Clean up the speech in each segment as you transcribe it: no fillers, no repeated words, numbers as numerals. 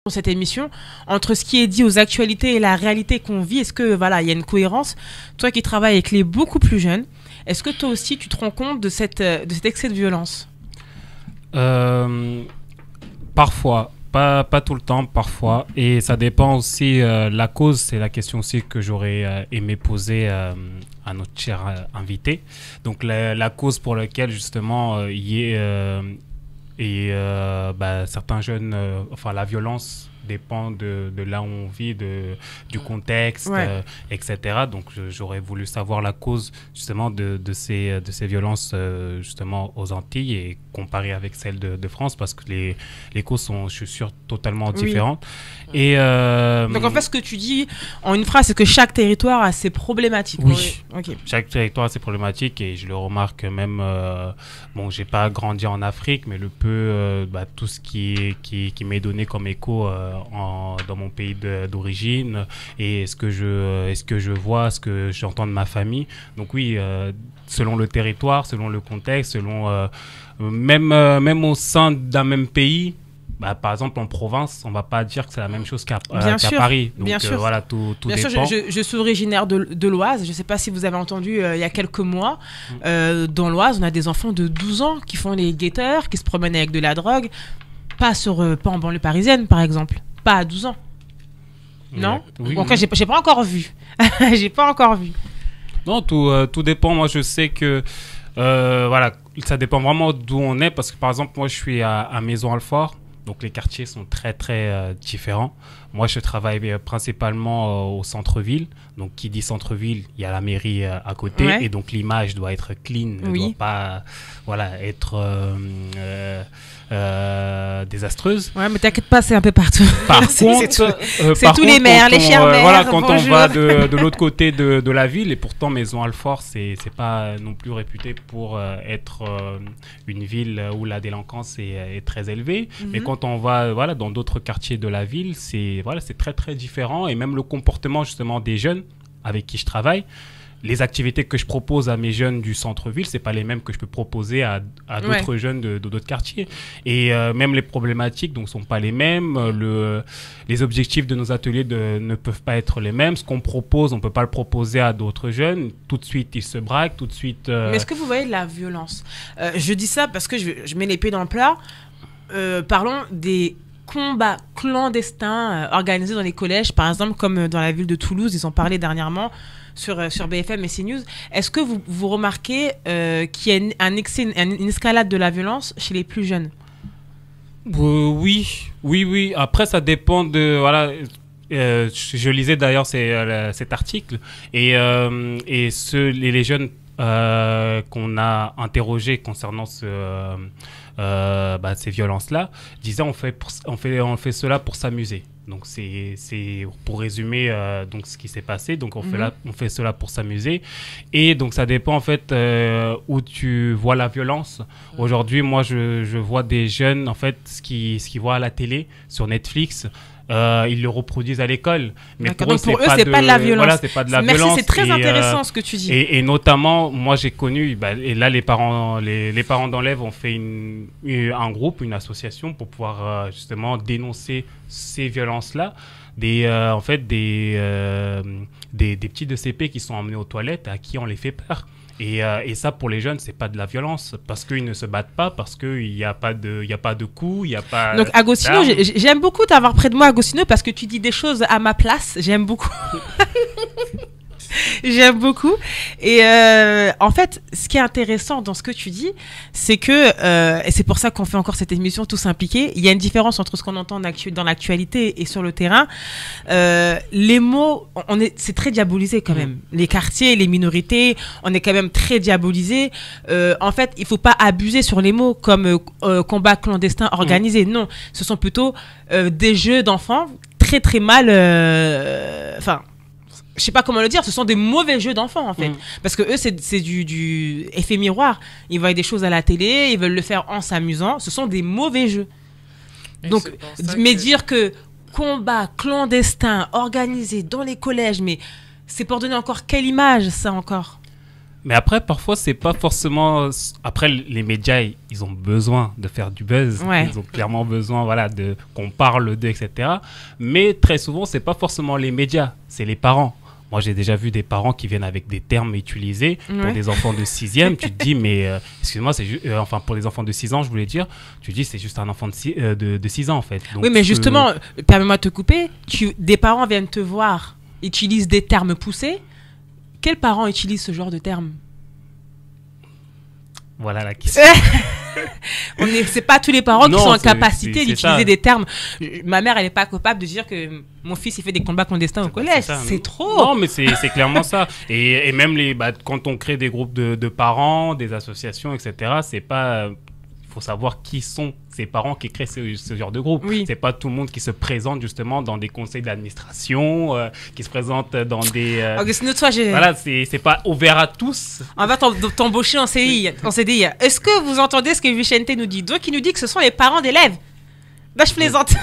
dans cette émission, entre ce qui est dit aux actualités et la réalité qu'on vit, est-ce que voilà, il y a une cohérence? Toi qui travailles avec les beaucoup plus jeunes, est-ce que toi aussi tu te rends compte de cet excès de violence? Parfois, pas tout le temps, parfois, et ça dépend aussi. La cause, c'est la question aussi que j'aurais aimé poser à notre cher invité. Donc la cause pour laquelle justement certains jeunes, enfin la violence dépend de là où on vit, du contexte, etc. Donc j'aurais voulu savoir la cause justement de ces violences justement aux Antilles et comparer avec celles de France, parce que les causes sont, je suis sûr, totalement différentes. Et donc en fait, ce que tu dis en une phrase, c'est que chaque territoire a ses problématiques. Oui, okay. Chaque territoire a ses problématiques, et je le remarque même, bon, j'ai pas grandi en Afrique, mais le peu, tout ce qui m'est donné comme écho dans mon pays d'origine, et ce que je vois, ce que j'entends de ma famille. Donc oui, selon le territoire, selon le contexte, selon même au sein d'un même pays. Par exemple, en province, on ne va pas dire que c'est la même chose qu'à Paris. Donc, bien sûr. Voilà, tout bien dépend. Sûr, je suis originaire de l'Oise. Je ne sais pas si vous avez entendu il y a quelques mois. Dans l'Oise, on a des enfants de 12 ans qui font les guetteurs, qui se promènent avec de la drogue. Pas en banlieue parisienne, par exemple. Pas à 12 ans. Non? Oui, donc, j'ai pas encore vu. J'ai pas encore vu. Non, tout dépend. Moi, je sais que... voilà, ça dépend vraiment d'où on est. Parce que, par exemple, moi, je suis à Maison-Alfort. Donc les quartiers sont très très différents. Moi je travaille principalement au centre-ville. Donc qui dit centre-ville, il y a la mairie à côté, et donc l'image doit être clean, ne doit pas être désastreuse. Ouais, mais t'inquiète pas, c'est un peu partout. Par contre, c'est tous les maires, les chers maires. Voilà, quand on va de l'autre côté de la ville, et pourtant Maison-Alfort, c'est pas non plus réputé pour être une ville où la délinquance est très élevée. Mais quand on va dans d'autres quartiers de la ville, c'est très très différent, et même le comportement justement des jeunes avec qui je travaille. Les activités que je propose à mes jeunes du centre-ville, c'est pas les mêmes que je peux proposer à d'autres jeunes de d'autres quartiers. Et même les problématiques donc sont pas les mêmes. Les objectifs de nos ateliers ne peuvent pas être les mêmes. Ce qu'on propose, on peut pas le proposer à d'autres jeunes. Tout de suite, ils se braquent. Tout de suite. Mais est-ce que vous voyez de la violence? Je dis ça parce que je mets les pieds dans le plat. Parlons des combats clandestins organisés dans les collèges, par exemple, comme dans la ville de Toulouse. Ils en parlaient dernièrement sur BFM et CNews. Est-ce que vous remarquez qu'il y a une escalade de la violence chez les plus jeunes? Oui. Après, ça dépend de... Voilà, je lisais d'ailleurs cet article, et les jeunes qu'on a interrogés concernant ces violences-là disaient on fait cela pour s'amuser. Donc c'est pour résumer donc ce qui s'est passé. Donc on fait cela pour s'amuser, et donc ça dépend en fait où tu vois la violence. Aujourd'hui, moi je vois des jeunes en fait ce qu'ils voient à la télé, sur Netflix. Ils le reproduisent à l'école, mais pour eux c'est pas de la violence. Voilà, c'est pas de la violence. C'est très intéressant ce que tu dis. Et notamment, moi j'ai connu, et là les parents d'enlèves ont fait un groupe, une association pour pouvoir justement dénoncer ces violences-là. Des petits de CP qui sont emmenés aux toilettes, à qui on les fait peur. Et ça, pour les jeunes, c'est pas de la violence, parce qu'ils ne se battent pas, parce qu'il n'y a pas de coups, il n'y a pas... Donc, Agostino, j'aime beaucoup t'avoir près de moi, Agostino, parce que tu dis des choses à ma place. J'aime beaucoup. J'aime beaucoup. Et en fait, ce qui est intéressant dans ce que tu dis, c'est que, et c'est pour ça qu'on fait encore cette émission tous impliqués, il y a une différence entre ce qu'on entend dans l'actualité et sur le terrain. Les mots, c'est très diabolisé quand même. Les quartiers, les minorités, on est quand même très diabolisé. En fait, il ne faut pas abuser sur les mots comme combat clandestin organisé. Non, ce sont plutôt des jeux d'enfants très très mal... Enfin... je sais pas comment le dire, ce sont des mauvais jeux d'enfants en fait. Parce que eux, c'est du effet miroir. Ils voient des choses à la télé, ils veulent le faire en s'amusant. Ce sont des mauvais jeux. Donc, dire que combat clandestin organisé dans les collèges, mais c'est pour donner encore quelle image, ça encore? Mais après, parfois, c'est pas forcément. Après, les médias, ils ont besoin de faire du buzz. Ouais. Ils ont clairement besoin, voilà, qu'on parle d'eux, etc. Mais très souvent, c'est pas forcément les médias, c'est les parents. Moi, j'ai déjà vu des parents qui viennent avec des termes utilisés pour des enfants de 6e. Tu te dis, mais excuse-moi, enfin, pour les enfants de 6 ans, je voulais dire, tu te dis, c'est juste un enfant de 6 ans, en fait. Donc, oui, mais justement, permets-moi de te couper, des parents viennent te voir, utilisent des termes poussés. Quels parents utilisent ce genre de termes? Voilà la question. C'est pas tous les parents qui sont en capacité d'utiliser des termes. Ma mère, elle n'est pas capable de dire que mon fils il fait des combats clandestins au collège. C'est trop. Non, mais c'est clairement ça. Et même quand on crée des groupes de parents, des associations, etc., c'est pas. Il faut savoir qui sont ces parents qui créent ce genre de groupe. Oui. C'est pas tout le monde qui se présente justement dans des conseils d'administration, qui se présente dans des. Voilà, c'est pas ouvert à tous. On va t'embaucher en CDI. Est-ce que vous entendez ce que Vicente nous dit? Donc, il nous dit que ce sont les parents d'élèves. Bah, je plaisante.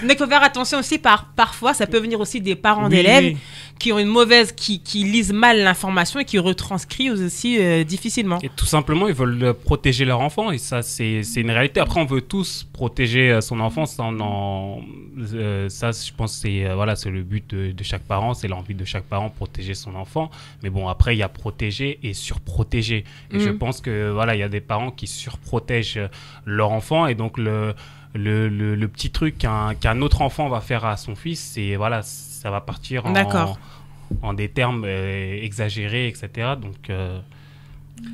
Donc, il faut faire attention aussi. Parfois, ça peut venir aussi des parents d'élèves qui ont une mauvaise, qui lisent mal l'information et qui retranscrivent aussi difficilement. Et tout simplement, ils veulent protéger leur enfant. Et ça, c'est une réalité. Après, on veut tous protéger son enfant. Ça, je pense, c'est le but de chaque parent. C'est l'envie de chaque parent, protéger son enfant. Mais bon, après, il y a protéger et surprotéger. Et je pense que, voilà, il y a des parents qui surprotègent leur enfant. Et donc, le petit truc qu'un autre enfant va faire à son fils, c'est voilà, ça va partir en des termes exagérés, etc. Donc,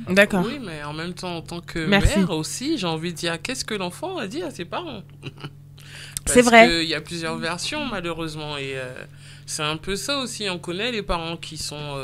d'accord. Oui, mais en même temps, en tant que mère aussi, j'ai envie de dire qu'est-ce que l'enfant a dit à ses parents. C'est vrai. Parce qu'il y a plusieurs versions, malheureusement. Et c'est un peu ça aussi. On connaît les parents qui sont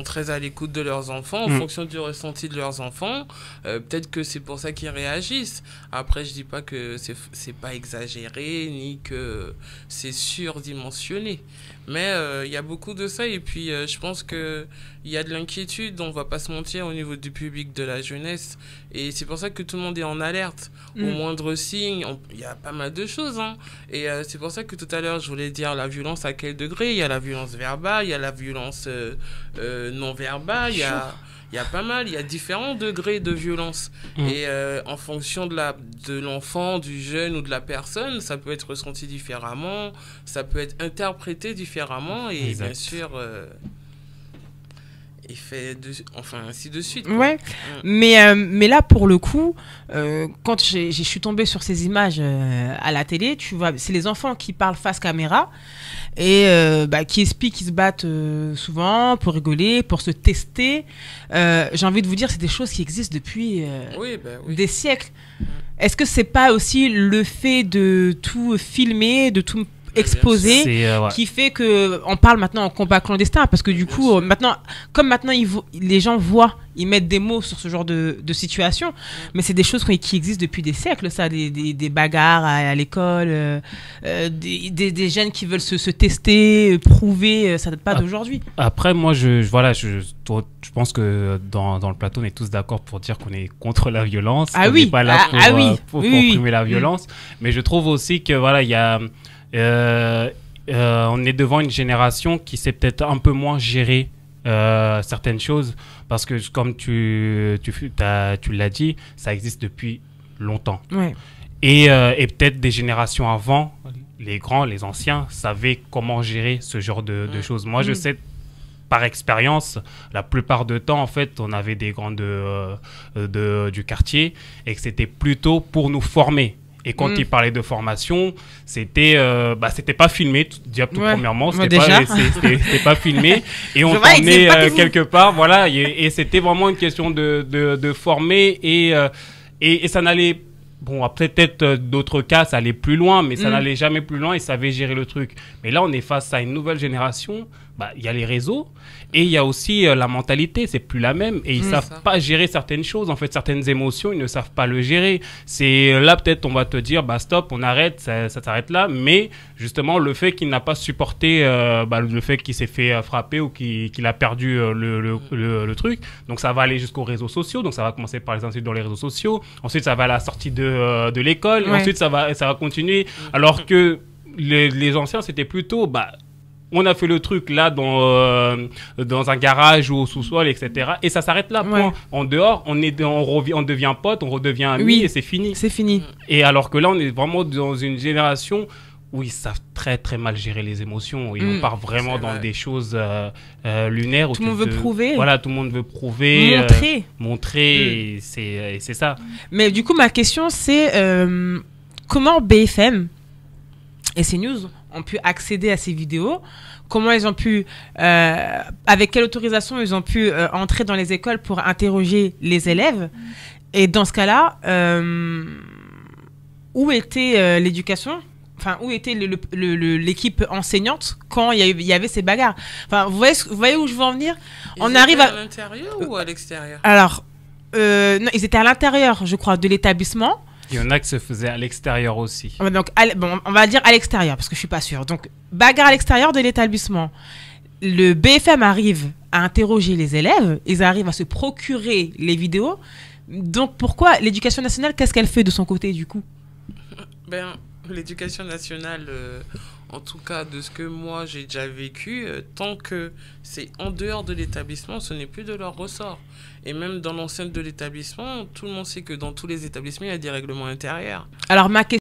très à l'écoute de leurs enfants, en fonction du ressenti de leurs enfants. Peut-être que c'est pour ça qu'ils réagissent. Après, je dis pas que c'est pas exagéré, ni que c'est surdimensionné. Mais il y a beaucoup de ça. Et puis, je pense qu'il y a de l'inquiétude, on va pas se mentir, au niveau du public, de la jeunesse. Et c'est pour ça que tout le monde est en alerte. Au moindre signe, il y a pas mal de choses. Hein. Et c'est pour ça que tout à l'heure, je voulais dire la violence à quel degré. Il y a la violence verbale, il y a la violence non verbale, il y a pas mal, il y a différents degrés de violence. Et en fonction de l'enfant, du jeune ou de la personne, ça peut être ressenti différemment, ça peut être interprété différemment. Et bien sûr... et fait ainsi de suite, quoi. Ouais. Mais là pour le coup quand je suis tombée sur ces images à la télé, tu vois, c'est les enfants qui parlent face caméra et qui expliquent qu'ils se battent souvent pour rigoler, pour se tester. J'ai envie de vous dire, c'est des choses qui existent depuis des siècles. Est-ce que c'est pas aussi le fait de tout filmer, de tout exposé qui fait que on parle maintenant en combat clandestin, parce que du coup maintenant les gens voient, ils mettent des mots sur ce genre de situation, mais c'est des choses qui existent depuis des siècles, ça, des bagarres à l'école, des jeunes qui veulent se tester, prouver, ça date pas d'aujourd'hui. Après, moi je pense que dans le plateau on est tous d'accord pour dire qu'on est contre la violence, on n'est pas là pour comprimer la violence, mais je trouve aussi que voilà, il y a on est devant une génération qui sait peut-être un peu moins gérer certaines choses, parce que comme tu l'as dit, ça existe depuis longtemps. Ouais. Et peut-être des générations avant, les grands, les anciens savaient comment gérer ce genre de choses. Moi, je sais par expérience, la plupart du temps, en fait, on avait des grands du quartier et que c'était plutôt pour nous former. Et quand il parlait de formation, c'était pas filmé, tout premièrement, c'était pas filmé, et on t'emmenait quelque part, voilà, et c'était vraiment une question de former, et ça n'allait, bon, peut-être d'autres cas, ça allait plus loin, mais ça n'allait jamais plus loin, ils savaient gérer le truc. Mais là, on est face à une nouvelle génération, il y a les réseaux, et il y a aussi la mentalité, c'est plus la même, et ils savent pas gérer certaines choses, en fait, certaines émotions, ils ne savent pas le gérer. C'est là, peut-être, on va te dire, stop, on arrête, ça s'arrête là, mais justement, le fait qu'il n'a pas supporté le fait qu'il s'est fait frapper ou qu'il a perdu le truc, donc ça va aller jusqu'aux réseaux sociaux, donc ça va commencer par les insultes dans les réseaux sociaux, ensuite ça va à la sortie de l'école, et ensuite ça va continuer, alors que les anciens, c'était plutôt... on a fait le truc là dans un garage ou au sous-sol, etc. Et ça s'arrête là. Point. En dehors, on devient pote, on redevient amis et c'est fini. C'est fini. Et alors que là, on est vraiment dans une génération où ils savent très très mal gérer les émotions. On part vraiment dans des choses lunaires. Tout le monde veut prouver. Voilà, tout le monde veut prouver. Montrer. Et c'est ça. Mais du coup, ma question, c'est comment BFM et CNews ont pu accéder à ces vidéos? Comment ils ont pu, avec quelle autorisation ils ont pu entrer dans les écoles pour interroger les élèves? Et dans ce cas-là, où était l'éducation? Enfin, où était l'équipe enseignante quand il y avait ces bagarres? Enfin, vous voyez où je veux en venir? On arrive à l'intérieur ou à l'extérieur? Alors, non, ils étaient à l'intérieur, je crois, de l'établissement. Il y en a qui se faisaient à l'extérieur aussi. Donc, on va dire à l'extérieur, parce que je suis pas sûre. Donc, bagarre à l'extérieur de l'établissement. Le BFM arrive à interroger les élèves, ils arrivent à se procurer les vidéos. Donc, pourquoi l'éducation nationale, qu'est-ce qu'elle fait de son côté, du coup? L'éducation nationale, en tout cas de ce que moi j'ai déjà vécu, tant que c'est en dehors de l'établissement, ce n'est plus de leur ressort. Et même dans l'enceinte de l'établissement, tout le monde sait que dans tous les établissements, il y a des règlements intérieurs. Alors ma question